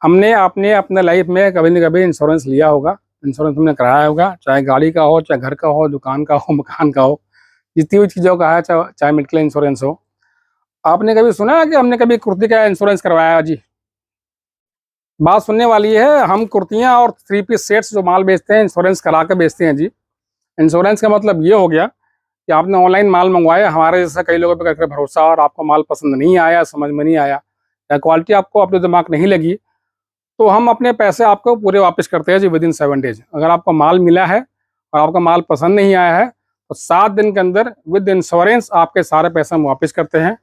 हमने आपने अपने लाइफ में कभी न कभी इंश्योरेंस लिया होगा, इंश्योरेंस हमने कराया होगा, चाहे गाड़ी का हो, चाहे घर का हो, दुकान का हो, मकान का हो, जितनी भी चीज़ों का है, चाहे चाहे मेडिकल इंश्योरेंस हो। आपने कभी सुना है कि हमने कभी कुर्ती का इंश्योरेंस करवाया जी? बात सुनने वाली है, हम कुर्तियाँ और थ्री पीस सेट्स जो माल बेचते हैं, इंश्योरेंस करा के बेचते हैं जी। इंश्योरेंस का मतलब ये हो गया कि आपने ऑनलाइन माल मंगवाया, हमारे जैसा कई लोगों पे करके भरोसा और आपको माल पसंद नहीं आया, समझ में नहीं आया या क्वालिटी आपको अपने दिमाग नहीं लगी, तो हम अपने पैसे आपको पूरे वापस करते हैं जी विद इन 7 डेज। अगर आपको माल मिला है और आपका माल पसंद नहीं आया है तो 7 दिन के अंदर विद इंश्योरेंस आपके सारे पैसे हम वापस करते हैं।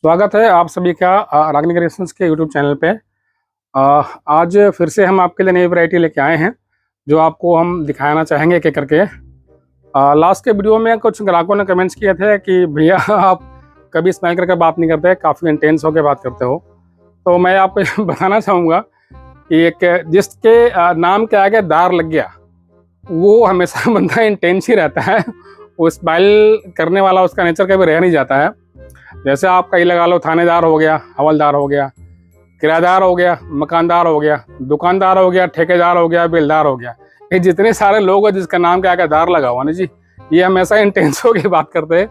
स्वागत है आप सभी का रागनी क्रिएशंस के यूट्यूब चैनल पे। आज फिर से हम आपके लिए नई वैरायटी लेके आए हैं जो आपको हम दिखाना चाहेंगे एक एक करके। लास्ट के वीडियो में कुछ ग्राहकों ने कमेंट्स किए थे कि भैया आप कभी स्माइल करके बात नहीं करते, काफ़ी इंटेंस होकर बात करते हो। तो मैं आपको बताना चाहूँगा कि एक जिसके नाम के आगे दार लग गया वो हमेशा बंदा इंटेंस ही रहता है। वो स्माइल करने वाला उसका नेचर कभी रह नहीं जाता है। जैसे आप कहीं लगा लो, थानेदार हो गया, हवलदार हो गया, किराएदार हो गया, मकानदार हो गया, दुकानदार हो गया, ठेकेदार हो गया, बेलदार हो गया। ये जितने सारे लोग हैं जिसका नाम के आगे दार लगा हुआ ना जी, ये हमेशा इंटेंस होकर बात करते हैं।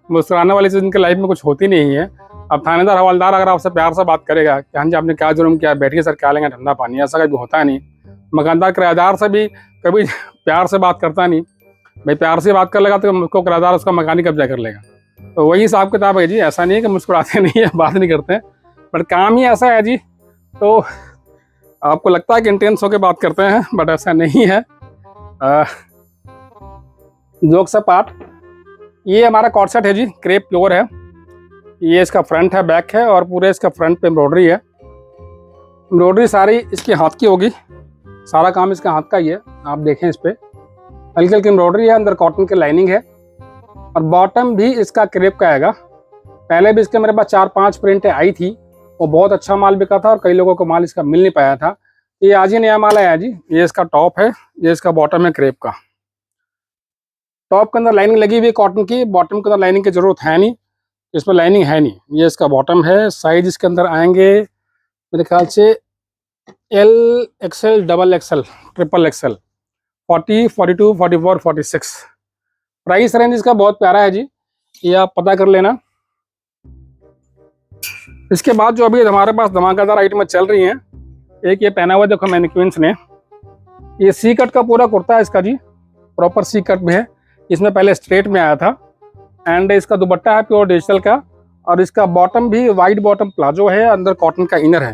मुस्कुराने वाली चीज़ इनकी लाइफ में कुछ होती नहीं है। अब थानेदार हवलदार अगर आपसे प्यार से बात करेगा कि हाँ जी आपने क्या जुर्म किया, बैठिए सर, क्या लेंगे ठंडा पानी, ऐसा कभी होता नहीं। मकानदार किराएदार से भी कभी प्यार से बात करता नहीं। भाई प्यार से बात कर लेगा तो उसको किराएदार उसका मकान ही कब्जा कर लेगा। तो वही हिसाब किताब है जी। ऐसा नहीं है कि मुस्कुराते नहीं है, बात नहीं करते, बट काम ही ऐसा है जी। तो आपको लगता है कि इंटेंस होकर बात करते हैं, बट ऐसा नहीं है। जोक्स अपार्ट, ये हमारा कॉर्ड सेट है जी, क्रेप प्योर है। ये इसका फ्रंट है, बैक है और पूरे इसका फ्रंट पे एम्ब्रॉयडरी है। एम्ब्रॉयडरी सारी इसकी हाथ की होगी, सारा काम इसका हाथ का ही है। आप देखें इस पे हल्की हल्की एम्ब्रॉयडरी है, अंदर कॉटन की लाइनिंग है और बॉटम भी इसका क्रेप का आएगा। पहले भी इसके मेरे पास 4-5 प्रिंटें आई थी, वो बहुत अच्छा माल बिका था और कई लोगों को माल इसका मिल नहीं पाया था। ये आज ही नया माल आया जी। ये इसका टॉप है, ये इसका बॉटम है क्रेप का। टॉप के अंदर लाइनिंग लगी हुई है कॉटन की, बॉटम के अंदर लाइनिंग की जरूरत है नहीं, इसमें लाइनिंग है नहीं। ये इसका बॉटम है। साइज इसके अंदर आएंगे मेरे ख्याल से L, XL, double XL, triple XL, 40, 42, 44, 46। Price range इसका बहुत प्यारा है जी, ये आप पता कर लेना। इसके बाद जो अभी हमारे पास धमाकेदार आइटमें चल रही हैं, एक ये पहना हुआ देखो मैनिक्विन्स ने, ये सी कट का पूरा कुर्ता है इसका जी, प्रॉपर सी कट में है। इसमें पहले स्ट्रेट में आया था एंड इसका दुपट्टा है प्योर डिजिटल का और इसका बॉटम भी वाइड बॉटम प्लाजो है, अंदर कॉटन का इनर है।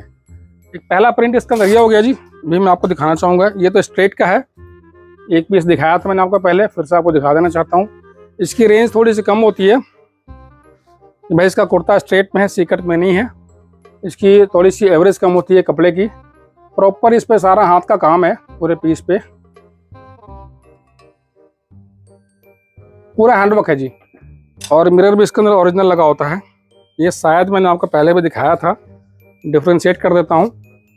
एक पहला प्रिंट इसका अंदर ये हो गया जी, भी मैं आपको दिखाना चाहूँगा। ये तो स्ट्रेट का है, एक पीस दिखाया था मैंने आपको पहले, फिर से आपको दिखा देना चाहता हूँ। इसकी रेंज थोड़ी सी कम होती है भाई, इसका कुर्ता स्ट्रेट में है, सी कट में नहीं है। इसकी थोड़ी सी एवरेज कम होती है कपड़े की। प्रॉपर इस पे सारा हाथ का काम है, पूरे पीस पे पूरा हैंडवर्क है जी और मिरर भी इसके अंदर ओरिजिनल लगा होता है। ये शायद मैंने आपको पहले भी दिखाया था, डिफ्रेंशिएट कर देता हूँ।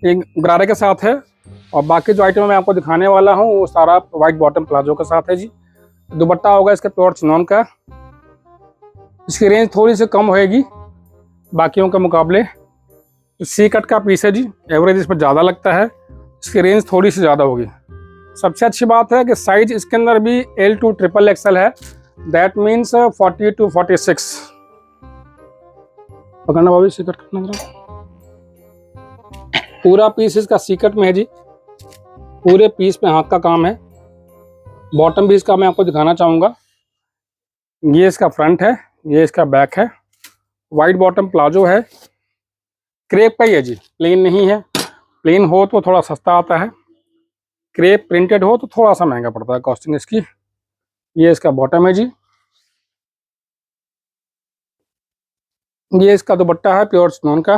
एक गरारे के साथ है और बाकी जो आइटम मैं आपको दिखाने वाला हूँ वो सारा वाइट बॉटम प्लाजो के साथ है जी। दुपट्टा होगा इसका प्योर चिनॉन का। इसकी रेंज थोड़ी सी कम होएगी बाकियों के मुकाबले। सी कट का पीस है जी, एवरेज इसमें ज़्यादा लगता है, इसकी रेंज थोड़ी सी ज़्यादा होगी। सबसे अच्छी बात है कि साइज इसके अंदर भी L to ट्रिपल एक्सएल है, दैट मीन्स 40 to 46। पकड़ना भाभी, सी कट करना जरा। पूरा पीस इसका सी कट में है जी, पूरे पीस में हाथ का काम है। बॉटम भी इसका मैं आपको दिखाना चाहूँगा। ये इसका फ्रंट है, ये इसका बैक है। वाइट बॉटम प्लाजो है, क्रेप का ही है जी, प्लेन नहीं है। प्लेन हो तो थोड़ा सस्ता आता है, क्रेप प्रिंटेड हो तो थोड़ा सा महंगा पड़ता है कॉस्टिंग इसकी। ये इसका बॉटम है जी। ये इसका दुपट्टा है प्योर चिनॉन का।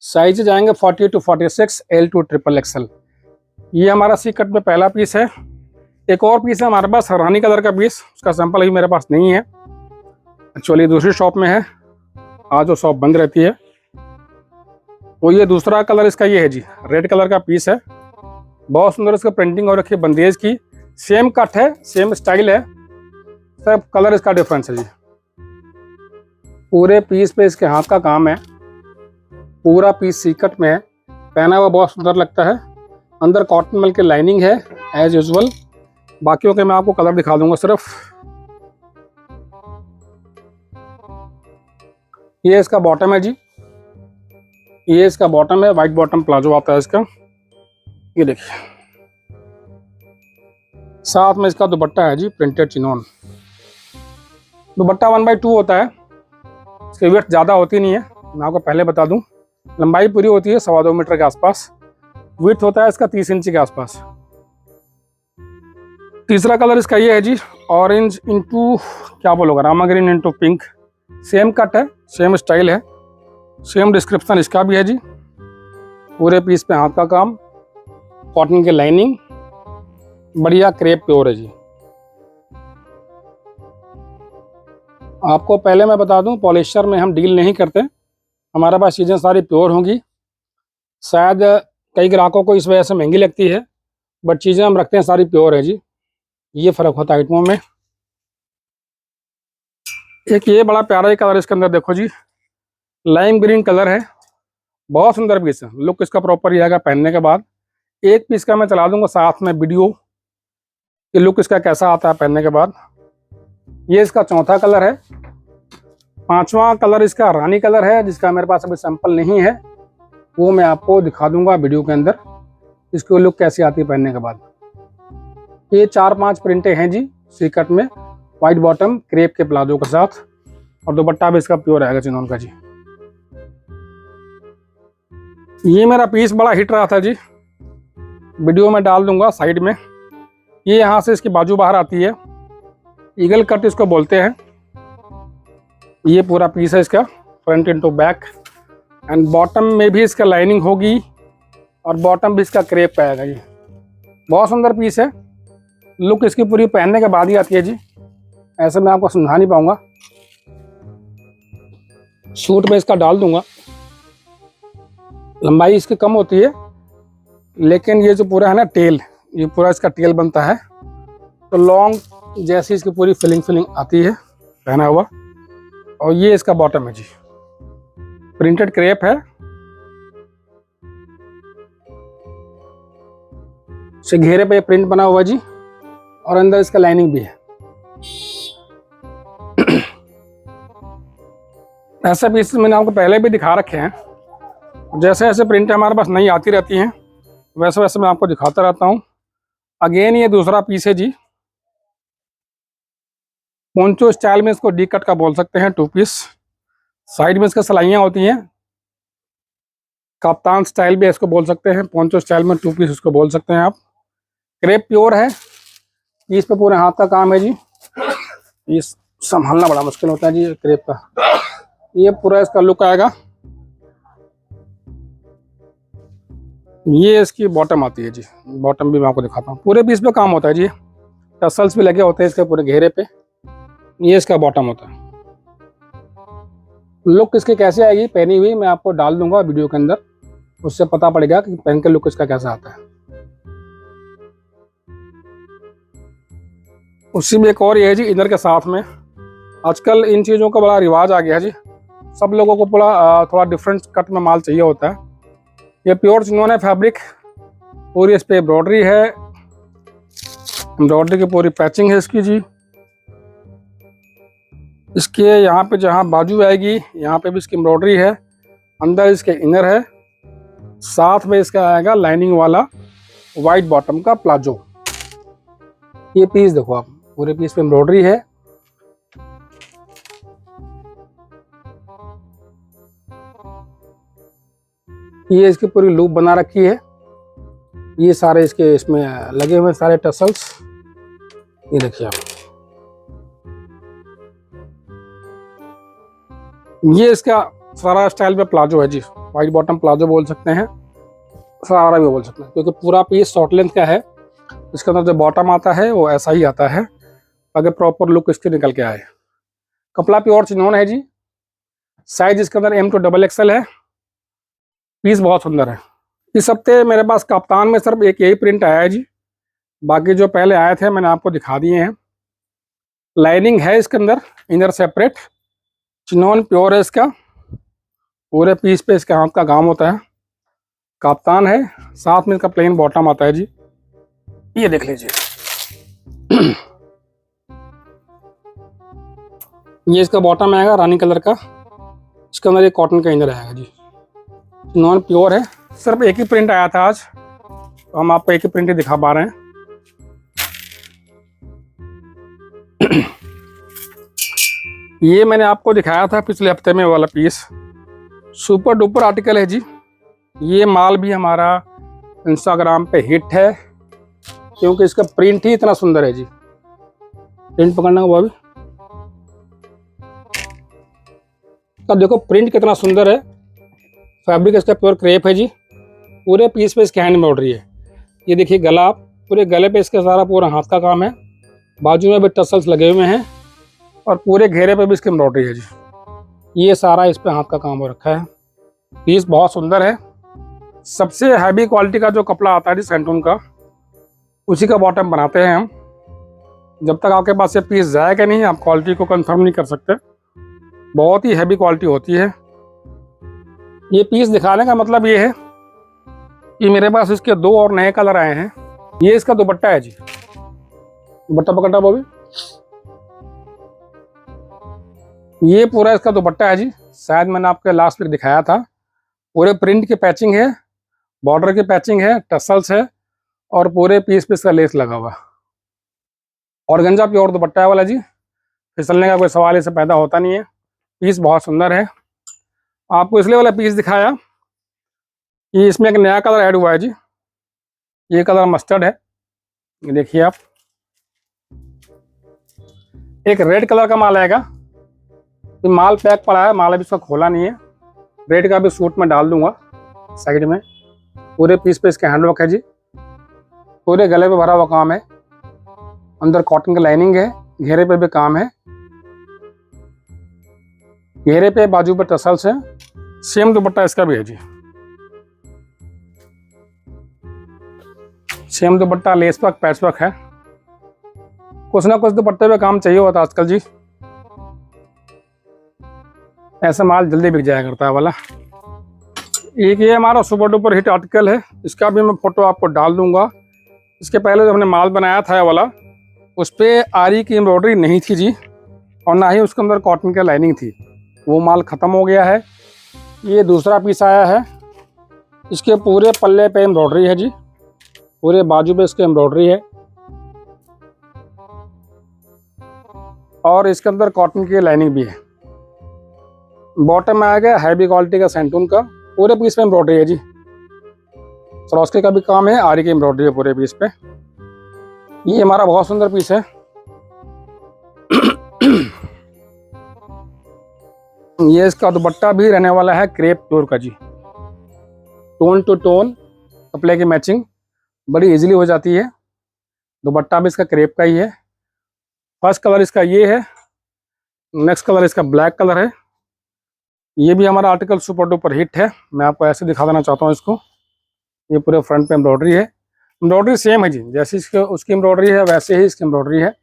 साइज जाएंगे 40 to 46, L to triple XL. ये हमारा सी कट में पहला पीस है। एक और पीस है हमारे पास रानी कलर का पीस, उसका सैंपल अभी मेरे पास नहीं है, एक्चुअली दूसरी शॉप में है, आज वो शॉप बंद रहती है। तो ये दूसरा कलर इसका ये है जी, रेड कलर का पीस है। बहुत सुंदर इसका प्रिंटिंग हो रखी है बंदेज की, सेम कट है, सेम स्टाइल है, सब कलर इसका डिफरेंस है जी। पूरे पीस पे इसके हाथ का काम है, पूरा पीस सी कट में है। पहना हुआ बहुत सुंदर लगता है। अंदर कॉटन मिल के लाइनिंग है एज यूजुअल। बाकियों के मैं आपको कलर दिखा दूंगा सिर्फ। ये इसका बॉटम है जी, ये इसका बॉटम है, वाइट बॉटम प्लाजो आता है इसका। ये देखिए, साथ में इसका दुपट्टा है जी, प्रिंटेड चिनॉन। दुपट्टा 1/2 होता है, इसकी वेट ज़्यादा होती नहीं है, मैं आपको पहले बता दूं। लंबाई पूरी होती है 2.25 मीटर के आसपास। विड्थ होता है इसका 30 इंच के आसपास। तीसरा कलर इसका ये है जी, ऑरेंज इंटू क्या बोलोगे, Rama green into pink. Same cut है, सेम स्टाइल है, सेम डिस्क्रिप्शन इसका भी है जी। पूरे पीस पे हाथ का काम, कॉटन की लाइनिंग, बढ़िया क्रेप प्योर है जी। आपको पहले मैं बता दूं, पॉलिस्टर में हम डील नहीं करते, हमारे पास चीज़ें सारी प्योर होंगी। शायद कई ग्राहकों को इस वजह से महंगी लगती है, बट चीज़ें हम रखते हैं सारी प्योर है जी। ये फ़र्क होता है आइटमों में। एक ये बड़ा प्यारा ही कलर इसके अंदर देखो जी, लाइम ग्रीन कलर है, बहुत सुंदर पीस है। लुक इसका प्रॉपर ही आएगा पहनने के बाद। एक पीस का मैं चला दूंगा साथ में वीडियो कि लुक इसका कैसा आता है पहनने के बाद। ये इसका चौथा कलर है। पांचवा कलर इसका रानी कलर है, जिसका मेरे पास अभी सैंपल नहीं है, वो मैं आपको दिखा दूंगा वीडियो के अंदर इसकी लुक कैसी आती है पहनने के बाद। ये 4-5 प्रिंटें हैं जी सीकट में, वाइट बॉटम क्रेप के प्लाजो के साथ, और दुपट्टा भी इसका प्योर आएगा चिनॉन का जी। ये मेरा पीस बड़ा हिट रहा था जी, वीडियो में डाल दूंगा साइड में। ये यहाँ से इसकी बाजू बाहर आती है, ईगल कट इसको बोलते हैं। ये पूरा पीस है इसका, front into back, and bottom में भी इसका लाइनिंग होगी, और बॉटम भी इसका क्रेप पे आएगा जी। बहुत सुंदर पीस है। लुक इसकी पूरी पहनने के बाद ही आती है जी, ऐसे मैं आपको समझा नहीं पाऊंगा। सूट में इसका डाल दूंगा, लंबाई इसकी कम होती है, लेकिन ये जो पूरा है ना टेल, ये पूरा इसका टेल बनता है, तो लॉन्ग जैसी इसकी पूरी फिलिंग आती है पहना हुआ। और ये इसका बॉटम है जी, प्रिंटेड क्रेप है, से घेरे पे प्रिंट बना हुआ जी, और अंदर इसका लाइनिंग भी है। ऐसे पीस मैंने आपको पहले भी दिखा रखे हैं, जैसे जैसे प्रिंट हमारे पास नई आती रहती हैं वैसे वैसे मैं आपको दिखाता रहता हूँ। अगेन ये दूसरा पीस है जी, पोंचो स्टाइल में इसको डी कट का बोल सकते हैं, 2 पीस। साइड में इसका सिलाइयाँ होती हैं, कप्तान स्टाइल भी इसको बोल सकते हैं, पोंचो स्टाइल में 2 पीस इसको बोल सकते हैं आप। क्रेप प्योर है, इस पे पूरे हाथ का काम है जी। ये संभालना बड़ा मुश्किल होता है जी क्रेप का। ये पूरा इसका लुक आएगा। ये इसकी बॉटम आती है जी, बॉटम भी मैं आपको दिखाता हूँ। पूरे पीस पे काम होता है जी, टसल्स भी लगे होते हैं इसके पूरे घेरे पे। ये इसका बॉटम होता है। लुक इसकी कैसे आएगी पहनी हुई मैं आपको डाल दूंगा वीडियो के अंदर, उससे पता पड़ेगा कि पहन के लुक इसका कैसा आता है। उसी में एक और ये है जी, इनर के साथ में आजकल इन चीज़ों का बड़ा रिवाज आ गया है जी। सब लोगों को थोड़ा डिफरेंट कट में माल चाहिए होता है। ये प्योर चिनॉन है फैब्रिक, पूरी इस पे एम्ब्रॉयडरी है, एम्ब्रॉयडरी की पूरी पैचिंग है इसकी जी। इसके यहाँ पे जहाँ बाजू आएगी यहाँ पे भी इसकी एम्ब्रॉयडरी है, अंदर इसके इनर है, साथ में इसका आएगा लाइनिंग वाला वाइट बॉटम का प्लाजो। ये पीस देखो आप, पूरे पीस पे एम्ब्रॉयडरी है। ये इसकी पूरी लूप बना रखी है, ये सारे इसके इसमें लगे हुए सारे टसल्स, ये देखिए आप। ये इसका सारा स्टाइल में प्लाजो है जी, वाइट बॉटम प्लाजो बोल सकते हैं, सारा भी बोल सकते हैं, क्योंकि पूरा पीस शॉर्ट लेंथ का है। इसके अंदर जो बॉटम आता है वो ऐसा ही आता है, अगर प्रॉपर लुक इसकी निकल के आए। कपड़ा प्योर चिनॉन है जी, साइज इसके अंदर M to XXL है। पीस बहुत सुंदर है। इस हफ्ते मेरे पास कप्तान में सिर्फ एक यही प्रिंट आया है जी, बाकी जो पहले आए थे मैंने आपको दिखा दिए हैं। लाइनिंग है इसके अंदर, इनर सेपरेट, चिनॉन प्योर है इसका, पूरे पीस पे इसके हाथ का काम होता है। काप्तान है, साथ में इसका प्लेन बॉटम आता है जी। ये देख लीजिए। ये इसका बॉटम आएगा रानी कलर का, इसके अंदर एक कॉटन का इनर आएगा जी। नॉन प्योर है, सिर्फ एक ही प्रिंट आया था आज, तो हम आपको एक ही प्रिंट ही दिखा पा रहे हैं। ये मैंने आपको दिखाया था पिछले हफ्ते में वाला पीस, सुपर डुपर आर्टिकल है जी। ये माल भी हमारा इंस्टाग्राम पे हिट है, क्योंकि इसका प्रिंट ही इतना सुंदर है जी। प्रिंट पकड़ना हुआ भी, अब देखो प्रिंट कितना सुंदर है। फैब्रिक इसका प्योर क्रेप है जी। पूरे पीस पे इसकी हैंड एम्ब्रॉयडरी है। ये देखिए गला, पूरे गले पे इसका सारा पूरा हाथ का काम है। बाजू में भी टसल्स लगे हुए हैं और पूरे घेरे पे भी इसकी एम्ब्रॉयडरी है जी। ये सारा इस पे हाथ का काम हो रखा है। पीस बहुत सुंदर है। सबसे हैवी क्वालिटी का जो कपड़ा आता है जी सैंटून का, उसी का बॉटम बनाते हैं हम। जब तक आपके पास ये पीस जाएगा नहीं, आप क्वालिटी को कंफर्म नहीं कर सकते। बहुत ही हैवी क्वालिटी होती है। ये पीस दिखाने का मतलब ये है कि मेरे पास इसके 2 और नए कलर आए हैं। ये इसका दुपट्टा है जी। दुपट्टा पकड़ा वो भी, ये पूरा इसका दुपट्टा है जी। शायद मैंने आपको लास्ट वीक दिखाया था। पूरे प्रिंट की पैचिंग है, बॉर्डर की पैचिंग है, टसल्स है और पूरे पीस पे इसका लेस लगा हुआ। ऑर्गेन्जा प्योर दुपट्टा है वाला जी। फिसलने का कोई सवाल इससे पैदा होता नहीं है। पीस बहुत सुंदर है। आपको इसलिए वाला पीस दिखाया कि इसमें एक नया कलर ऐड हुआ है जी। ये कलर मस्टर्ड है, ये देखिए आप। एक रेड कलर का माल आएगा। ये माल पैक पड़ा है, माल अभी इसका खोला नहीं है। रेड का भी सूट में डाल दूंगा साइड में। पूरे पीस पे इसका हैंडवर्क है जी। पूरे गले पे भरा हुआ काम है। अंदर कॉटन की लाइनिंग है, घेरे पे भी काम है। घेरे पे बाजू पे टसल्स है। सेम दुपट्टा इसका भी है जी। Same dupatta, lace work, patch work है। कुछ ना कुछ दुपट्टे पे काम चाहिए होता आजकल जी। ऐसा माल जल्दी बिक जाया करता है वाला। एक ये हमारा सुपर डुपर हिट आर्टिकल है, इसका भी मैं फोटो आपको डाल दूंगा। इसके पहले जो हमने माल बनाया था वाला, उस पर आरी की एम्ब्रॉयडरी नहीं थी जी, और ना ही उसके अंदर कॉटन की लाइनिंग थी। वो माल ख़त्म हो गया है। ये दूसरा पीस आया है। इसके पूरे पल्ले पे एम्ब्रॉयडरी है जी। पूरे बाजू पे इसके एम्ब्रॉयडरी है और इसके अंदर कॉटन की लाइनिंग भी है। बॉटम में आएगा हैवी क्वालिटी का सैंटून का। पूरे पीस पे एम्ब्रॉयडरी है जी। सरोस्के का भी काम है, आरी की एम्ब्रॉयडरी है पूरे पीस पे। ये हमारा बहुत सुंदर पीस है। ये इसका दुपट्टा भी रहने वाला है क्रेप प्योर का जी। टोन टू टोन कपड़े की मैचिंग बड़ी इजीली हो जाती है। दुपट्टा भी इसका क्रेप का ही है। फर्स्ट कलर इसका ये है, नेक्स्ट कलर इसका ब्लैक कलर है। ये भी हमारा आर्टिकल सुपर डुपर हिट है। मैं आपको ऐसे दिखा देना चाहता हूँ इसको। ये पूरे फ्रंट पे एम्ब्रॉयडरी है। एम्ब्रॉयडरी सेम है जी, जैसी इसके उसकी एम्ब्रॉयडरी है वैसे ही इसकी एम्ब्रॉयडरी है।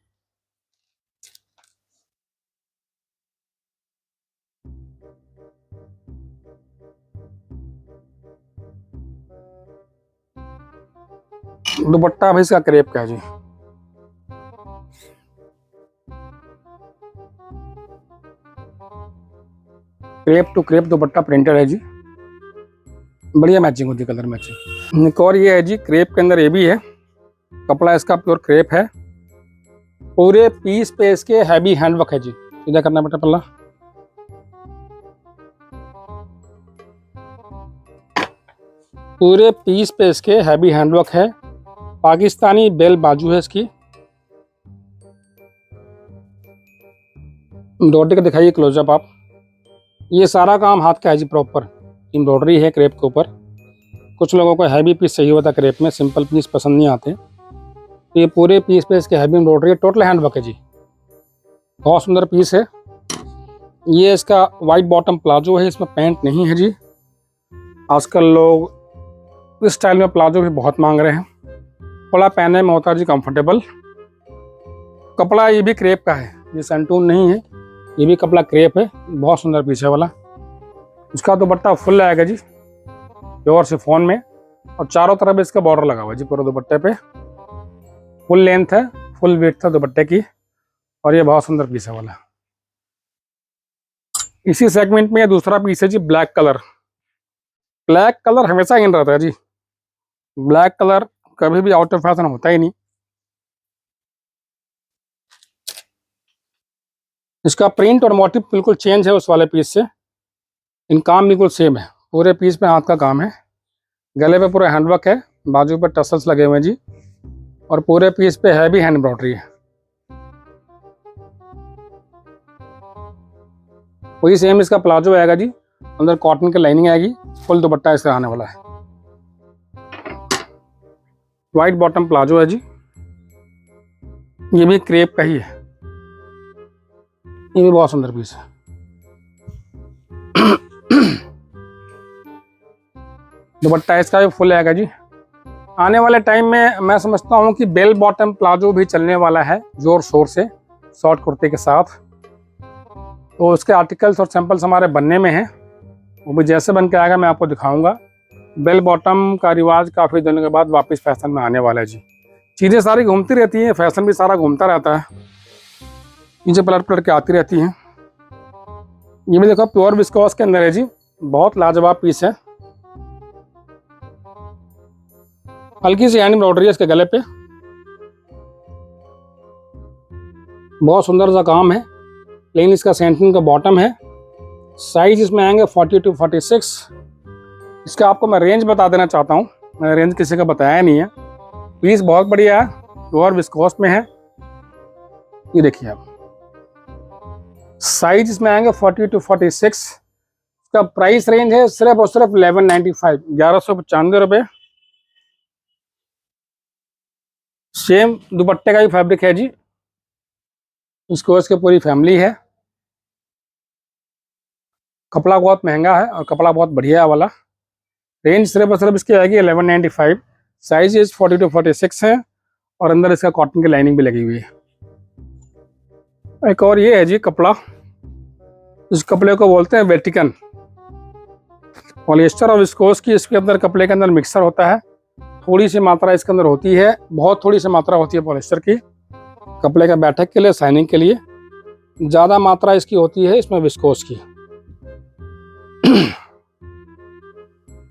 दुपट्टा भी इसका क्रेप का है जी। Crepe to crepe dupatta printed है जी। बढ़िया मैचिंग होती है, कलर मैचिंग। एक और ये है जी, क्रेप के अंदर ये भी है। कपड़ा इसका प्योर क्रेप है। पूरे पीस पे इसके हैवी हैंडवर्क है जी। सीधा करना बेटा पल्ला। पूरे पीस पे इसके हैवी हैंडवर्क है। पाकिस्तानी बेल बाजू है इसकी। एम्ब्रॉयडरी का दिखाइए क्लोजअप आप। ये सारा काम हाथ का है जी, प्रॉपर एम्ब्रॉयडरी है क्रेप के ऊपर। कुछ लोगों को हैवी पीस चाहिए होता है क्रेप में, सिंपल पीस पसंद नहीं आते। ये पूरे पीस पे इसके हैवी एम्ब्रॉयडरी है, टोटल हैंडवर्क है जी। बहुत सुंदर पीस है। ये इसका वाइट बॉटम प्लाजो है, इसमें पैंट नहीं है जी। आजकल लोग इस स्टाइल में प्लाजो भी बहुत मांग रहे हैं। थोड़ा पहनने में होता है जी कंफर्टेबल। कपड़ा ये भी क्रेप का है, ये सैंटून नहीं है, ये भी कपड़ा क्रेप है। बहुत सुंदर पीस है वाला। इसका दुपट्टा फुल आएगा जी, प्योर शिफॉन में। और चारों तरफ इसका बॉर्डर लगा हुआ है जी पूरे दुपट्टे पे। फुल लेंथ है, फुल विड्थ है दुपट्टे की, और ये बहुत सुंदर पीस है वाला। इसी सेगमेंट में दूसरा पीस है जी ब्लैक कलर। ब्लैक कलर हमेशा इन रहता है जी, ब्लैक कलर कभी भी आउट ऑफ फैशन होता ही नहीं। इसका प्रिंट और मोटिव बिल्कुल चेंज है उस वाले पीस से, इन काम बिल्कुल सेम है। पूरे पीस में हाथ का काम है, गले पे पूरा हैंडवर्क है, बाजू पे टसल्स लगे हुए हैं जी, और पूरे पीस पे है भी हैंड एम्ब्रॉयडरी है। वही सेम इसका प्लाजो आएगा जी, अंदर कॉटन की लाइनिंग आएगी, फुल दुपट्टा इसका आने वाला है। वाइट बॉटम प्लाजो है जी, ये भी क्रेप का ही है, ये भी बहुत सुंदर पीस है। दुपट्टा इसका भी फुल आएगा जी। आने वाले टाइम में मैं समझता हूँ कि बेल बॉटम प्लाजो भी चलने वाला है जोर शोर से, शॉर्ट कुर्ते के साथ। तो उसके आर्टिकल्स और सैंपल्स हमारे बनने में हैं, वो भी जैसे बन के आएगा मैं आपको दिखाऊंगा। बेल बॉटम का रिवाज काफ़ी दिनों के बाद वापस फैशन में आने वाला है जी। चीज़ें सारी घूमती रहती हैं, फैशन भी सारा घूमता रहता है, चीज़ें पलट पलट के आती रहती हैं। ये भी देखो प्योर विस्कोस के अंदर है जी, बहुत लाजवाब पीस है। हल्की सी हैंड एम्ब्रॉयडरी है इसके गले पे, बहुत सुंदर सा काम है। प्लेन इसका सेंटिन का बॉटम है। साइज इसमें आएंगे 40 to 46। इसका आपको मैं रेंज बता देना चाहता हूँ, मैंने रेंज किसी का बताया नहीं है। पीस बहुत बढ़िया है, प्योर विस्कोस में है। ये देखिए आप, साइज इसमें आएंगे 40 to 46। इसका प्राइस रेंज है सिर्फ और सिर्फ 1195, 1195 रुपये। सेम दुपट्टे का भी फैब्रिक है जी, विस्कोस की पूरी फैमिली है। कपड़ा बहुत महंगा है और कपड़ा बहुत बढ़िया वाला। रेंज सिर्फ और सिर्फ इसकी आएगी 1195। साइज इज 40 to 46 है, और अंदर इसका कॉटन की लाइनिंग भी लगी हुई है। एक और ये है जी कपड़ा, इस कपड़े को बोलते हैं वेटिकन। पॉलिएस्टर और विस्कोस की इसके अंदर कपड़े के अंदर मिक्सर होता है। थोड़ी सी मात्रा इसके अंदर होती है, बहुत थोड़ी सी मात्रा होती है पॉलिएस्टर की, कपड़े का बैठक के लिए, शाइनिंग के लिए। ज़्यादा मात्रा इसकी होती है इसमें विस्कोस की।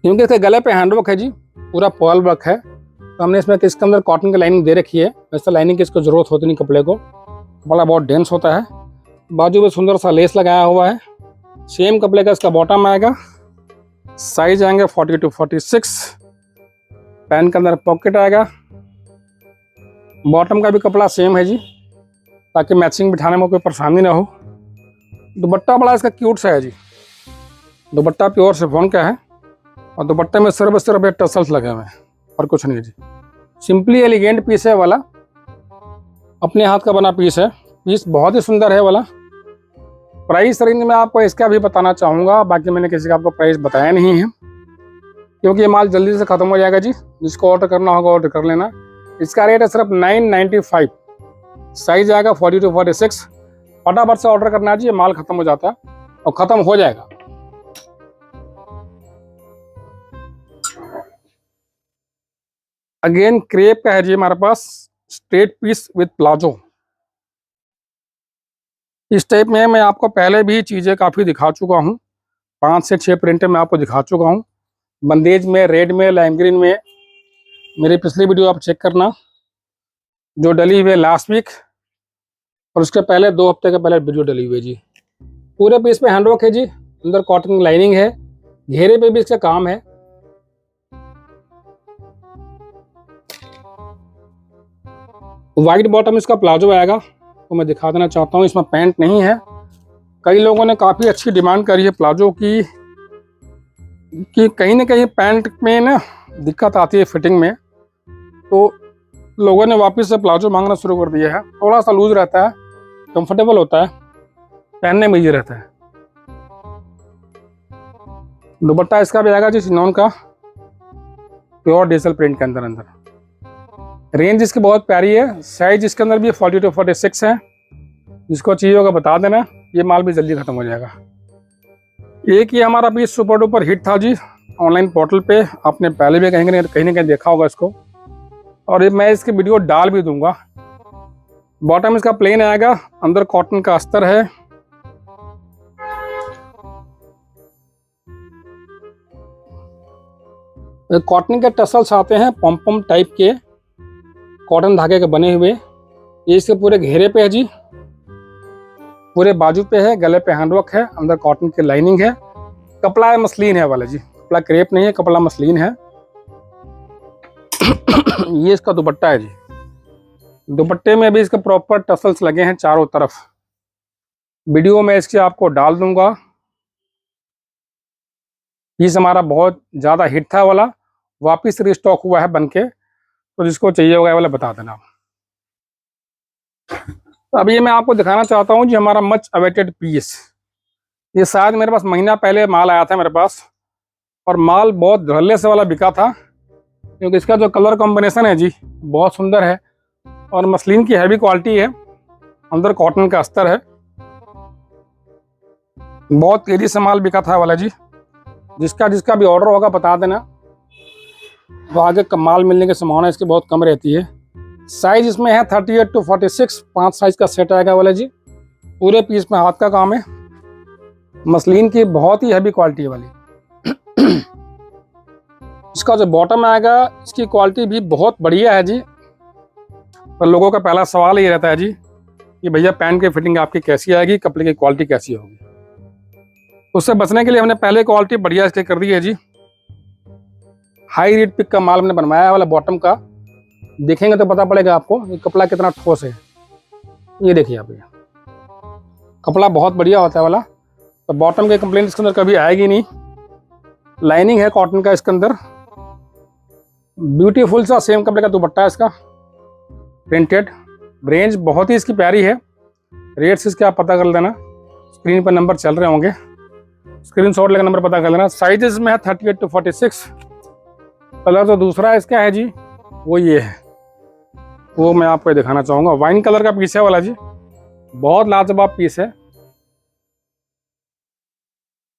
क्योंकि इसके गले पे हैंडवर्क है जी, पूरा पर्ल वर्क है, तो हमने इसमें इसके अंदर कॉटन की लाइनिंग दे रखी है। वैसे लाइनिंग की इसको जरूरत होती नहीं कपड़े को, कपड़ा बहुत डेंस होता है। बाजू में सुंदर सा लेस लगाया हुआ है। सेम कपड़े का इसका बॉटम आएगा। साइज आएंगे 40 to 46। पैंट के अंदर पॉकेट आएगा। बॉटम का भी कपड़ा सेम है जी, ताकि मैचिंग बिठाने में कोई परेशानी ना हो। दुपट्टा बड़ा इसका क्यूट सा है जी, दुपट्टा प्योर शिफॉन का है, और दुपट्टे में सिर्फ टसल्स लगे हुए हैं और कुछ नहीं जी। सिंपली एलिगेंट पीस है वाला, अपने हाथ का बना पीस है। पीस बहुत ही सुंदर है वाला। प्राइस रेंज में आपको इसका भी बताना चाहूँगा, बाकी मैंने किसी का आपको प्राइस बताया नहीं है, क्योंकि ये माल जल्दी से ख़त्म हो जाएगा जी। जिसको ऑर्डर करना होगा ऑर्डर कर लेना। इसका रेट है सिर्फ 995। साइज आएगा 40 to 46। फटाफट से ऑर्डर करना है जी, ये माल ख़त्म हो जाता है और ख़त्म हो जाएगा। अगेन क्रेप का है जी हमारे पास, स्ट्रेट पीस विद प्लाजो। इस टाइप में मैं आपको पहले भी चीज़ें काफ़ी दिखा चुका हूँ, 5 से 6 प्रिंटें मैं आपको दिखा चुका हूँ। बंदेज में, रेड में, लाइम ग्रीन में। मेरी पिछली वीडियो आप चेक करना जो डली हुई है लास्ट वीक, और उसके पहले 2 हफ्ते के पहले वीडियो डली हुई है जी। पूरे पीस पे हैंडवर्क है जी, अंदर कॉटन लाइनिंग है, घेरे पे भी इसका काम है। वाइट बॉटम इसका प्लाजो आएगा, तो मैं दिखा देना चाहता हूँ। इसमें पैंट नहीं है। कई लोगों ने काफ़ी अच्छी डिमांड करी है प्लाजो की, कि कहीं ना कहीं पैंट में ना दिक्कत आती है फिटिंग में, तो लोगों ने वापस से प्लाजो मांगना शुरू कर दिया है। थोड़ा सा लूज रहता है, कंफर्टेबल होता है, पहनने में इजी रहता है। दुपट्टा इसका भी आएगा जी चिनॉन का, प्योर डिजिटल प्रिंट के अंदर। रेंज इसकी बहुत प्यारी है। साइज इसके अंदर भी 40 to 46 है। जिसको चाहिए होगा बता देना, ये माल भी जल्दी खत्म हो जाएगा। एक ही हमारा पीस सुपर डुपर हिट था जी, ऑनलाइन पोर्टल पे, आपने पहले भी कहीं ना कहीं देखा होगा इसको, और ये मैं इसकी वीडियो डाल भी दूंगा। बॉटम इसका प्लेन आएगा, अंदर कॉटन का अस्तर है। कॉटन के टसल्स आते हैं पॉम टाइप के, कॉटन धागे के बने हुए। ये इसके पूरे घेरे पे है जी, पूरे बाजू पे है, गले पे हैंडवर्क है, अंदर कॉटन की लाइनिंग है। कपड़ा मसलिन है वाला जी, कपड़ा क्रेप नहीं है, कपड़ा मसलिन है। ये इसका दुपट्टा है जी। दुपट्टे में भी इसके प्रॉपर टसल्स लगे हैं चारों तरफ। वीडियो में इसकी आपको डाल दूंगा। पीस हमारा बहुत ज़्यादा हिट था वाला, वापिस रिस्टॉक हुआ है बनके, तो जिसको चाहिए होगा वाला बता देना। तो अब ये मैं आपको दिखाना चाहता हूँ जी हमारा मच अवेटेड पीस। ये शायद मेरे पास महीना पहले माल आया था मेरे पास, और माल बहुत धड़ल्ले से वाला बिका था, क्योंकि इसका जो कलर कॉम्बिनेशन है जी बहुत सुंदर है, और मसलिन की हैवी क्वालिटी है, अंदर कॉटन का अस्तर है। बहुत तेजी से माल बिका था वाला जी। जिसका भी ऑर्डर होगा बता देना, तो आगे माल मिलने की संभावना इसकी बहुत कम रहती है। साइज इसमें है 38 to 46, 5 साइज का सेट आएगा वाला जी। पूरे पीस में हाथ का काम है, मसलिन की बहुत ही हैवी क्वालिटी वाली। इसका जो बॉटम आएगा इसकी क्वालिटी भी बहुत बढ़िया है जी। पर लोगों का पहला सवाल ये रहता है जी कि भैया पैंट की फिटिंग आपकी कैसी आएगी, कपड़े की क्वालिटी कैसी होगी। उससे बचने के लिए हमने पहले क्वालिटी बढ़िया इसकी कर दी है जी। हाई रेट पिक का माल हमने बनवाया है वाला बॉटम का, देखेंगे तो पता पड़ेगा आपको ये कपड़ा कितना ठोस है। ये देखिए आप, ये कपड़ा बहुत बढ़िया होता है वाला। तो बॉटम की कंप्लेंट इसके अंदर कभी आएगी नहीं। लाइनिंग है कॉटन का इसके अंदर, ब्यूटीफुल सा सेम कपड़े का दुपट्टा है इसका, प्रिंटेड। रेंज बहुत ही इसकी प्यारी है। रेट्स इसके आप पता कर लेना, स्क्रीन पर नंबर चल रहे होंगे, स्क्रीनशॉट लेकर नंबर पता कर लेना। साइजेस में है 38 to 46। कलर तो दूसरा इसका है जी, वो ये है, वो मैं आपको दिखाना चाहूँगा। वाइन कलर का पीस है वाला जी, बहुत लाजवाब पीस है,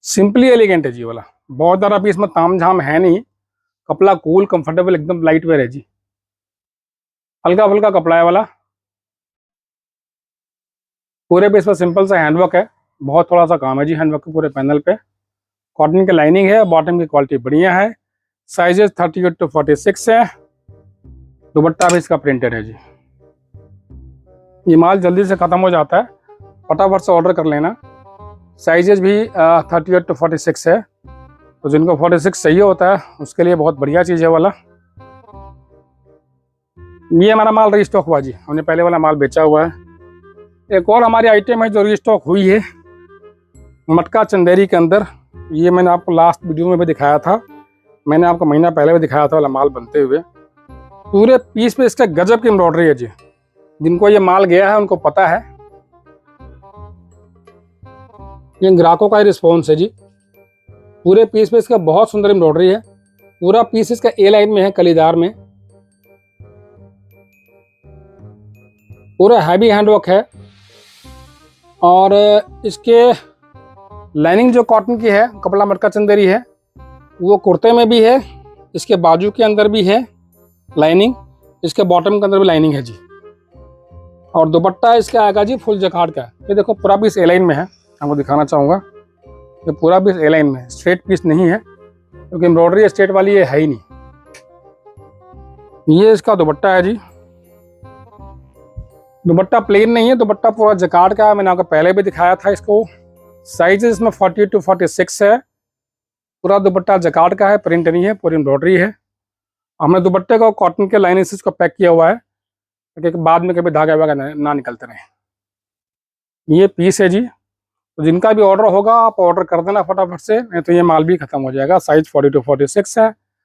सिंपली एलिगेंट है जी वाला। बहुत ज़्यादा पीस में ताम झाम है नहीं, कपड़ा कूल कंफर्टेबल एकदम लाइट वेयर है जी, हल्का फुल्का कपड़ा है वाला। पूरे पीस पर सिंपल सा हैंडवर्क है, बहुत थोड़ा सा काम है जी हैंडवर्क के पूरे पैनल पे। कॉटन की लाइनिंग है, बॉटम की क्वालिटी बढ़िया है। साइजेस 38 to 46 है। दुपट्टा भी इसका प्रिंटेड है जी। ये माल जल्दी से ख़त्म हो जाता है, फटाफट से ऑर्डर कर लेना। साइजेस भी 38 to 46 है, तो जिनको 46 चाहिए होता है उसके लिए बहुत बढ़िया चीज़ है वाला। ये हमारा माल रीस्टॉक हुआ जी, हमने पहले वाला माल बेचा हुआ है। एक और हमारी आइटम है जो रीस्टॉक हुई है, मटका चंदेरी के अंदर। ये मैंने आपको लास्ट वीडियो में भी दिखाया था, मैंने आपको महीना पहले भी दिखाया था वाला माल बनते हुए। पूरे पीस पे इसका गजब की एम्ब्रॉयडरी है जी, जिनको ये माल गया है उनको पता है। ये ग्राहकों का रिस्पॉन्स है जी। पूरे पीस पे इसका बहुत सुंदर एम्ब्रॉयडरी है। पूरा पीस इसका ए लाइन में है, कलीदार में, पूरा हैवी हैंडवर्क है। और इसके लाइनिंग जो कॉटन की है, कपड़ा मटका चंदेरी है, वो कुर्ते में भी है, इसके बाजू के अंदर भी है लाइनिंग, इसके बॉटम के अंदर भी लाइनिंग है जी। और दुपट्टा इसका आएगा जी फुल जकार्ड का। ये देखो पूरा पीस ए लाइन में है, आपको दिखाना चाहूँगा। ये पूरा पीस ए लाइन में है, स्ट्रेट पीस नहीं है, क्योंकि एम्ब्रॉयडरी स्ट्रेट वाली ये है ही नहीं। ये इसका दुपट्टा है जी। दुपट्टा प्लेन नहीं है, दुपट्टा पूरा जकार्ड का है, मैंने आपको पहले भी दिखाया था इसको। साइजेस इसमें 40 to 46 है। पूरा दुपट्टा जकार्ड का है, प्रिंट नहीं है, पूरी एम्ब्रॉयडरी है। हमने दुपट्टे को कॉटन के लाइनिंग से इसको पैक किया हुआ है, ताकि बाद में कभी धागा वागा ना निकलते रहे। ये पीस है जी, तो जिनका भी ऑर्डर होगा आप ऑर्डर कर देना फटाफट से, नहीं तो ये माल भी खत्म हो जाएगा। साइज 40 to 46 है।